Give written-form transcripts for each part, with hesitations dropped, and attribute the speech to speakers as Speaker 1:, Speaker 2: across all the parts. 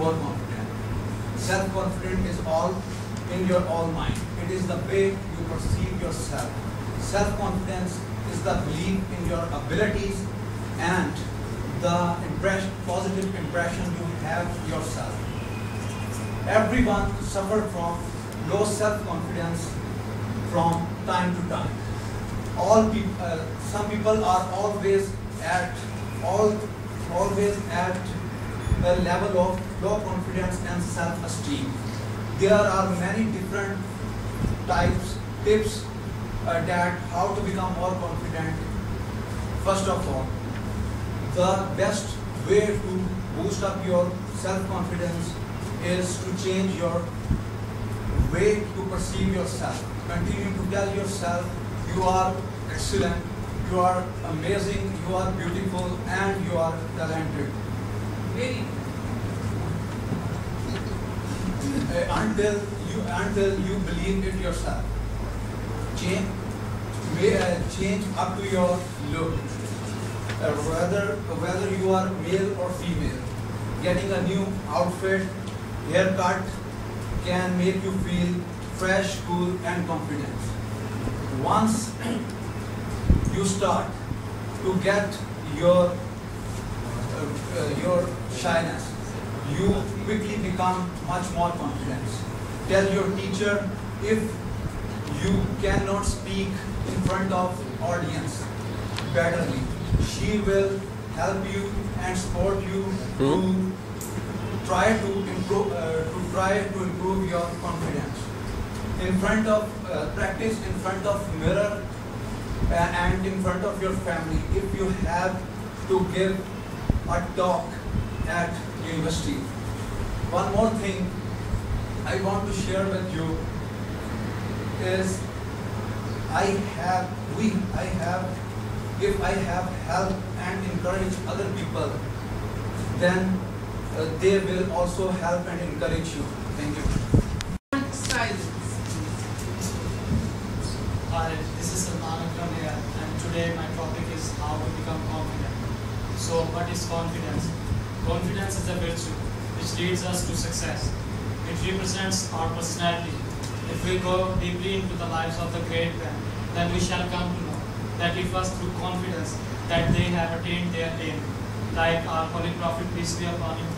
Speaker 1: overconfident. Self-confidence is all in your own mind. It is the way you perceive yourself. Self-confidence is the belief in your abilities and the positive impression you have yourself. Everyone suffers from low self-confidence from time to time. Some people are always at a level of low confidence and self-esteem. There are many different tips that how to become more confident. First of all, the best way to boost up your self-confidence is to change your way to perceive yourself. Continue to tell yourself you are excellent, you are amazing, you are beautiful, and you are talented. Until you believe it yourself. Change up to your look. Whether you are male or female, getting a new outfit, haircut can make you feel fresh, cool, and confident. Once you start to get your shyness, you quickly become much more confident. Tell your teacher if you cannot speak in front of audience betterly. She will help you and support you to try to improve your confidence. Practice in front of mirror and in front of your family. If you have to give a talk at university. One more thing I want to share with you is if I have helped and encouraged other people, then they will also help and encourage you. Thank you.
Speaker 2: Silence.
Speaker 3: Hi, this is Salman Akram here, and today my topic is how to become confident. So, what is confidence? Confidence is a virtue which leads us to success. It represents our personality. If we go deeply into the lives of the great men, then we shall come to know that it was through confidence that they have attained their aim. Like our Holy Prophet, peace be upon him,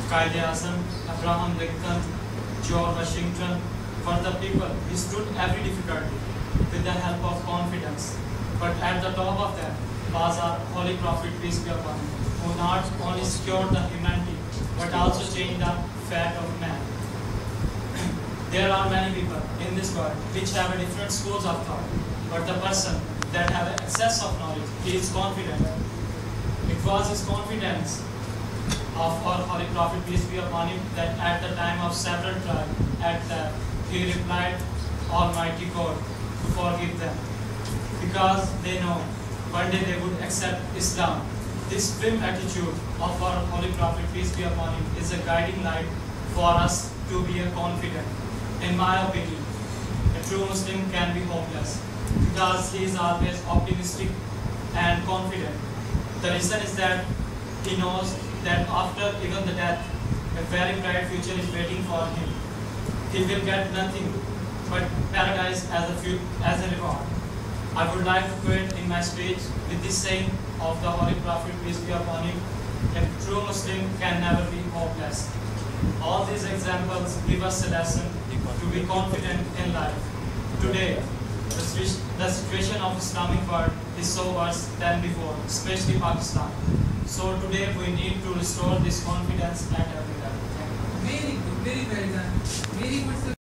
Speaker 3: Quaid-e-Azam, Abraham Lincoln, George Washington. For the people, he stood every difficulty with the help of confidence. But at the top of them was our Holy Prophet, peace be upon him, who not only secured the humanity, but also changed the fate of man. There are many people in this world which have a different schools of thought, but the person that have excess of knowledge, he is confident. It was his confidence of our Holy Prophet, peace be upon him, that at the time of several trials, he replied, Almighty God, to forgive them, because they know one day they would accept Islam. This firm attitude of our Holy Prophet, peace be upon him, is a guiding light for us to be confident. In my opinion, a true Muslim can be hopeless because he is always optimistic and confident. The reason is that he knows that after even the death, a very bright future is waiting for him. He will get nothing but paradise as a reward. I would like to quote in my speech with this saying of the Holy Prophet, peace be upon him, a true Muslim can never be hopeless. All these examples give us a lesson to be confident in life. Today, the situation of Islamic world is so worse than before, especially Pakistan. So today we need to restore this confidence at every level.
Speaker 2: Very good, very well done. Very good, sir.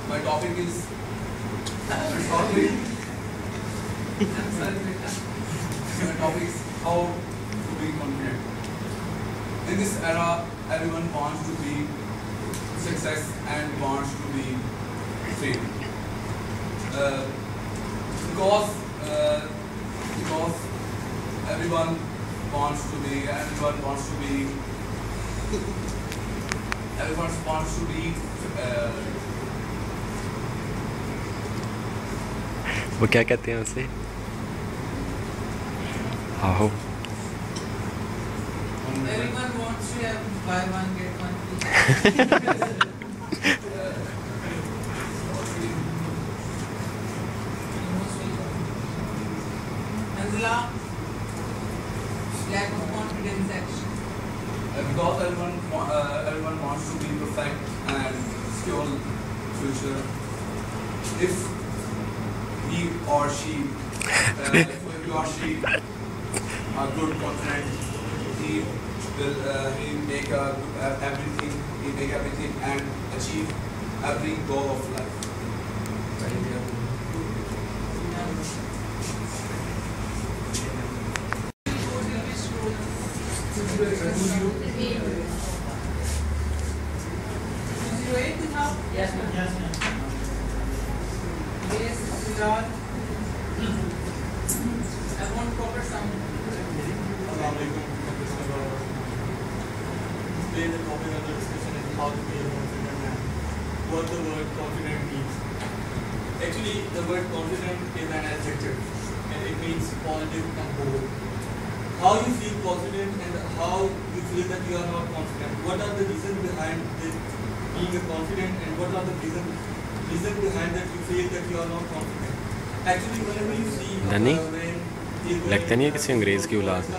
Speaker 4: My topic is
Speaker 2: I'm sorry, beta.
Speaker 4: my topic is how to be confident. In this era, everyone wants to be success and wants to be fame. Because everyone wants to be
Speaker 5: वो क्या कहते हैं उसे? आओ
Speaker 2: Very wants to have buy one get one free. Angela, lack of confidence action.
Speaker 4: Because everyone wants to be perfect and secure future. If he or she are good, confident, he make everything and achieve every goal of life.
Speaker 2: Yes, ma'am. Yes, ma'am. Yes, Siddharth. I want proper sound.
Speaker 6: Today the topic of the discussion is how to be a confident man. What the word confident means. Actually, the word confident is an adjective and it means positive and bold. How you feel confident and how you feel that you are not confident. What are the reasons behind this being a confident and what are the reason behind that you feel that you are not confident. Actually, whenever you see
Speaker 5: Danny,
Speaker 6: when
Speaker 5: लगता नहीं है किसी अंग्रेज की औलाद है।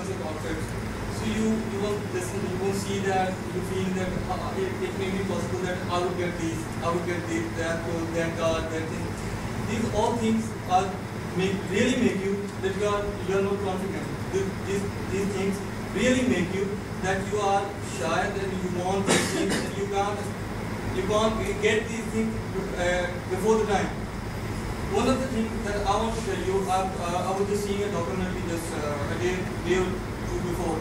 Speaker 6: So you won't listen, you won't see that, you feel that it may be possible that I would get this, I would get this, that car, that thing. These all things really make you that you are not confident. These things really make you that you are shy and you want these things and you can't get these things before the time. One of the things that I want to tell you, I was just seeing a documentary just a day or two before.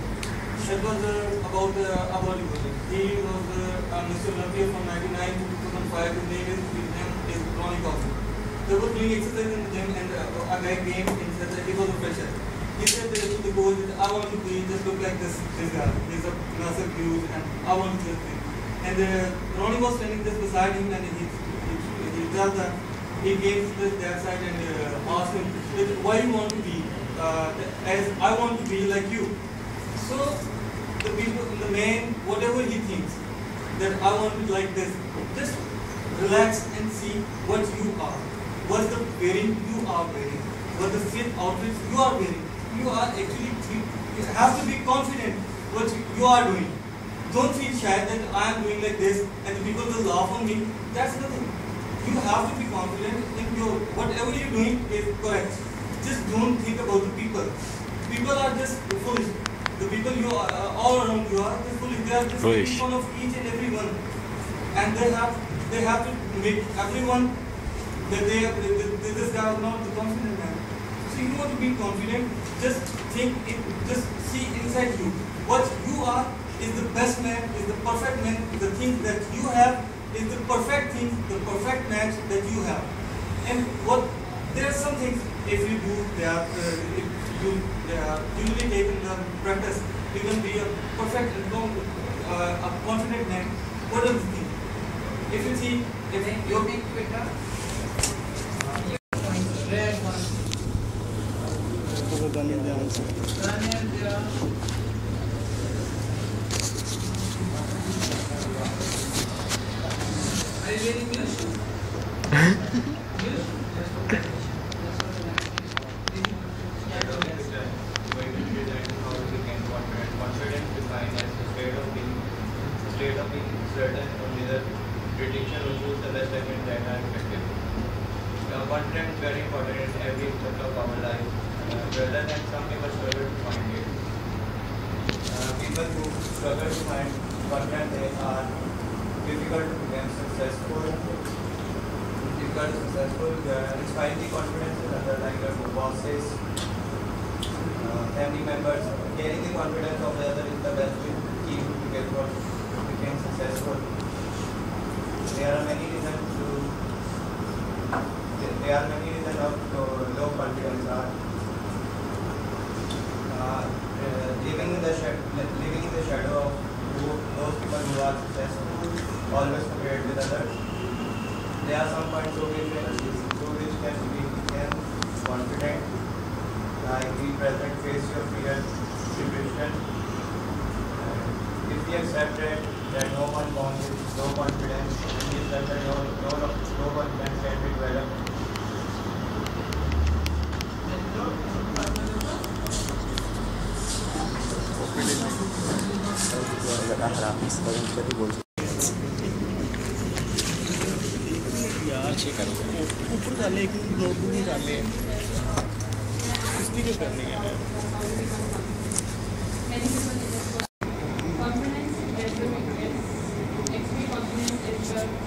Speaker 6: It was about a Bollywood. He was Mr. Olympia from 1999 to 2005. His name is Ronnie Cox. They were doing exercise in the gym and a guy came and said that he was a fresher. He said to the coach, I want to be just look like this guy. He's a massive huge and I want to just be. And Ronnie was standing just beside him and he tells that he came to their side and asked him, why you want to be as I want to be like you. So the people, the man, whatever he thinks, that I want to be like this, just relax and see what you are. What's the wearing you are wearing. What the fit outfits you are wearing. You are actually, you have to be confident what you are doing. Don't feel shy that I am doing like this and the people will laugh on me. That's nothing. You have to be confident in your, whatever you're doing is correct. Just don't think about the people. People are just foolish. The people you are all around you are just foolish. They are just making fun of each and every one. And they have to make everyone that this guy is not the confident man. So you want to be confident, just think it, just see inside you. What you are is the best man, is the perfect man, the things that you have is the perfect thing, the perfect match that you have. And there are some things, if you do, they are usually taken the practice, you can be a perfect and a confident man. What are the things? If you see, if you make better, red one. Are you reading English?
Speaker 7: Confidence defined as the state of being certain only the prediction will choose the best segment that are effective. Confidence is very important in every aspect of our life, rather than some people struggle to find it. People who struggle to find confidence, they are difficult to become successful. Inspiring the confidence in other like your bosses, family members. Carrying the confidence of the other is the best key to get what became successful. There are many reasons of low confidence. Living in the shadow of those people who are successful, always compared with others. There are some points through which can become confident, like be present, face your fear, depression. If we accepted that no one born with no confidence, and this that no confidence can be developed.
Speaker 8: Confidence is developed. Extreme confidence is the